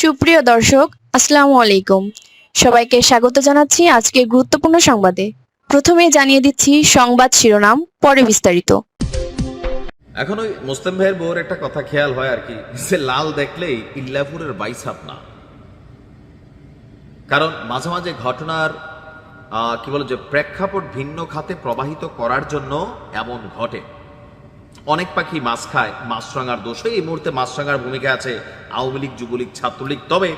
সুপ্রিয় দর্শক, আসসালামু আলাইকুম। সবাইকে স্বাগত জানাচ্ছি আজকের গুরুত্বপূর্ণ সংবাদে। প্রথমেই জানিয়ে দিচ্ছি সংবাদ শিরোনাম, পরে বিস্তারিত। এখন ওই মুসলিম ভাইয়ের বউর একটা কথা খেয়াল হয় আর কি, যে লাল দেখলেই ইল্লাপুরের বাইসাপ না। কারণ মাঝে মাঝে ঘটনার কি বলে যে প্রেক্ষাপট ভিন্ন খাতে প্রবাহিত করার জন্য এমন ঘটে। অনেক পাখি মাছ খায়, মাছরাঙার দোষ। এই মুহূর্তে মাছরাঙার ভূমিকা আছে আওয়ামী লীগ, যুবলীগ, ছাত্রলীগ। তবে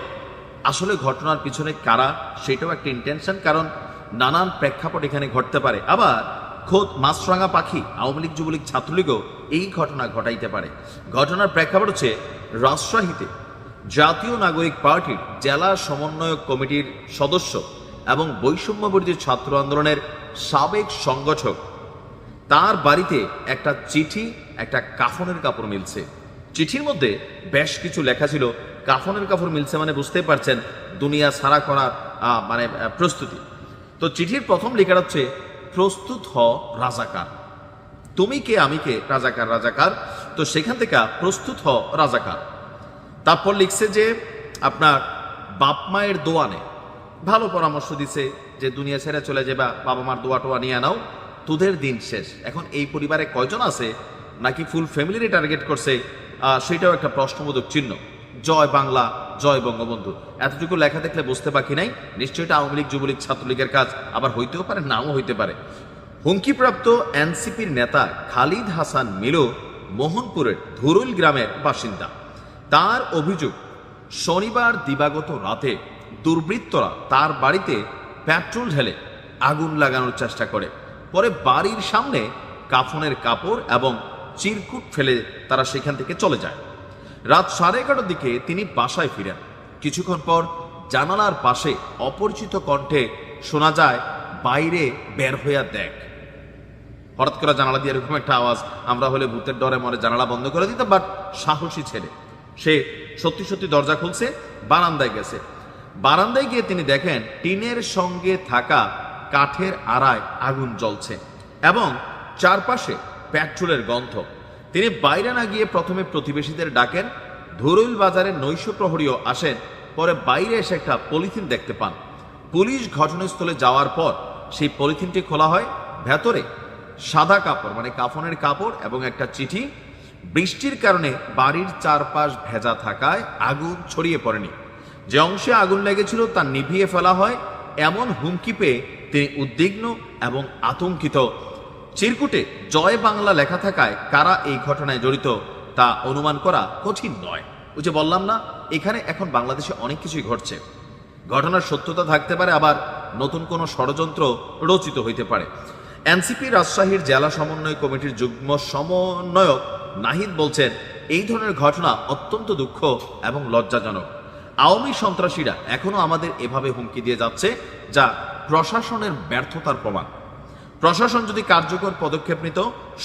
আসলে ঘটনার পিছনে কারা, সেটাও একটা ইন্টেনশন, কারণ নানান প্রেক্ষাপট এখানে ঘটতে পারে। আবার খোদ মাছরাঙা পাখি আওয়ামী লীগ, যুবলীগ, ছাত্রলীগও এই ঘটনা ঘটাইতে পারে। ঘটনার প্রেক্ষাপট হচ্ছে রাজশাহীতে জাতীয় নাগরিক পার্টির জেলা সমন্বয়ক কমিটির সদস্য এবং বৈষম্য বিরোধী ছাত্র আন্দোলনের সাবেক সংগঠক, তার বাড়িতে একটা চিঠি, একটা কাফনের কাপড় মিলছে। চিঠির মধ্যে বেশ কিছু লেখা ছিল। কাফনের কাপড় মিলছে মানে বুঝতেই পারছেন দুনিয়া ছাড়া করার প্রস্তুতি। তো চিঠির প্রথম লেখা হচ্ছে, প্রস্তুত হ রাজাকার। তুমি কে আমি কে, রাজাকার রাজাকার। তো সেখান থেকে প্রস্তুত হ রাজাকার। তারপর লিখছে যে আপনার বাপ মায়ের দোয়া নে। ভালো পরামর্শ দিছে যে দুনিয়া ছেড়ে চলে যাবা, বাবা মার দোয়া টোয়া নিয়ে নাও, তোদের দিন শেষ। এখন এই পরিবারে কয়জন আছে, নাকি ফুল ফ্যামিলির টার্গেট করছে, সেটাও একটা প্রশ্নবোধক চিহ্ন। জয় বাংলা, জয় বঙ্গবন্ধু, এতটুকু লেখা দেখলে বুঝতে বাকি নাই নিশ্চয়ই এটা আওয়ামী লীগ, যুবলীগ, ছাত্রলীগের কাজ। আবার হইতেও পারে, নাও হইতে পারে। হুমকিপ্রাপ্ত এনসিপির নেতা খালিদ হাসান মিলু মোহনপুরের ধুরুল গ্রামের বাসিন্দা। তার অভিযোগ, শনিবার দিবাগত রাতে দুর্বৃত্তরা তার বাড়িতে পেট্রোল ঢেলে আগুন লাগানোর চেষ্টা করে। পরে বাড়ির সামনে কাফনের কাপড় এবং চিরকুট ফেলে তারা সেখান থেকে চলে যায়। রাত 11:30টার দিকে তিনি বাসায় ফিরেন। কিছুক্ষণ পর জানালার পাশে অপরিচিত কণ্ঠে শোনা যায়, বাইরে বের হইয়া দেখ। হঠাৎ করে জানালা দিয়ে এরকম একটা আওয়াজ, আমরা হলে ভূতের ডরে মরে জানালা বন্ধ করে দিতাম, বাট সাহসী ছেলে, সে সত্যি সত্যি দরজা খুলছে, বারান্দায় গেছে। বারান্দায় গিয়ে তিনি দেখেন টিনের সঙ্গে থাকা কাঠের আড়ায় আগুন জ্বলছে এবং চারপাশে পেট্রোলের গন্ধ। তিনি বাইরে না গিয়ে প্রথমে প্রতিবেশীদের ডাকেন। ধুরুইল বাজারের নৈশ প্রহরীও আসেন। পরে বাইরে এসে একটা পলিথিন দেখতে পান। পুলিশ ঘটনাস্থলে যাওয়ার পর সেই পলিথিনটি খোলা হয়। ভেতরে সাদা কাপড়, মানে কাফনের কাপড় এবং একটা চিঠি। বৃষ্টির কারণে বাড়ির চারপাশ ভেজা থাকায় আগুন ছড়িয়ে পড়েনি। যে অংশে আগুন লেগেছিল তা নিভিয়ে ফেলা হয়, এমন হুমকি পেয়ে তিনি উদ্বিগ্ন এবং আতঙ্কিত। চিরকুটে জয় বাংলা লেখা থাকায় কারা এই ঘটনায় জড়িত তা অনুমান করা কঠিন নয়। ওই যে বললাম না, এখানে এখন বাংলাদেশে অনেক কিছুই ঘটছে। ঘটনার সত্যতা থাকতে পারে, আবার নতুন কোনো ষড়যন্ত্র রচিত হইতে পারে। এনসিপি রাজশাহীর জেলা সমন্বয় কমিটির যুগ্ম সমন্বয়ক নাহিদ বলছেন, এই ধরনের ঘটনা অত্যন্ত দুঃখ এবং লজ্জাজনক। আওয়ামী সন্ত্রাসীরা এখনো আমাদের এভাবে হুমকি দিয়ে যাচ্ছে, যা প্রশাসনের ব্যর্থতার প্রমাণ। প্রশাসন যদি কার্যকর পদক্ষেপ নিত,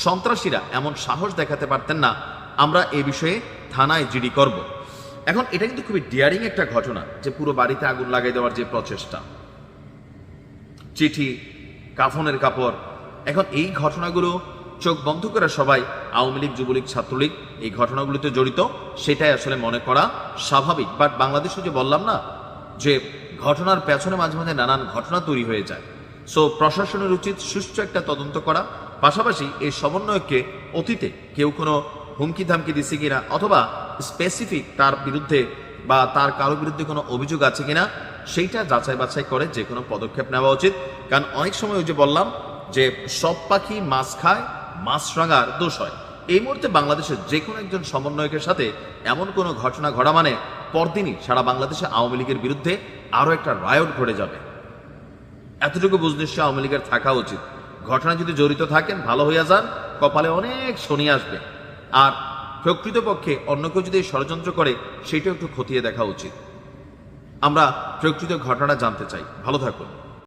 সন্ত্রাসীরা এমন সাহস দেখাতে পারতেন না। আমরা এ বিষয়ে থানায় জিডি করব। এখন এটা কিন্তু খুবই ডিয়ারিং একটা ঘটনা, যে পুরো বাড়িতে আগুন লাগাই দেওয়ার যে প্রচেষ্টা, চিঠি, কাফনের কাপড়। এখন এই ঘটনাগুলো চোখ বন্ধ করে সবাই আওয়ামী লীগ, যুবলীগ, ছাত্রলীগ এই ঘটনাগুলোতে জড়িত, সেটাই আসলে মনে করা স্বাভাবিক। বাট বাংলাদেশে যে বললাম না, যে ঘটনার পেছনে মাঝে মাঝে নানান ঘটনা তৈরি হয়ে যায়। সো প্রশাসনের উচিত সুষ্ঠু একটা তদন্ত করা। পাশাপাশি এই সমন্বয়কে অতীতে কেউ কোনো হুমকি ধামকি দিচ্ছে কিনা, অথবা স্পেসিফিক তার বিরুদ্ধে বা তার কারো বিরুদ্ধে কোনো অভিযোগ আছে কিনা, সেইটা যাচাই বাছাই করে যে কোনো পদক্ষেপ নেওয়া উচিত। কারণ অনেক সময় ওই যে বললাম যে সব পাখি মাছ খায়, মাছরাঙার দোষ হয়। এই মুহূর্তে বাংলাদেশের যে কোনো একজন সমন্বয়কের সাথে এমন কোনো ঘটনা ঘটা মানে পরদিনই সারা বাংলাদেশে আওয়ামী লীগের বিরুদ্ধে আরও একটা রায়ট ঘটে যাবে। এতটুকু বুঝ নিশ্চয় আওয়ামী লীগের থাকা উচিত। ঘটনা যদি জড়িত থাকেন, ভালো হইয়া যান, কপালে অনেক শনি আসবে। আর প্রকৃতপক্ষে অন্য কেউ যদি ষড়যন্ত্র করে, সেটাও একটু খতিয়ে দেখা উচিত। আমরা প্রকৃত ঘটনা জানতে চাই। ভালো থাকুন।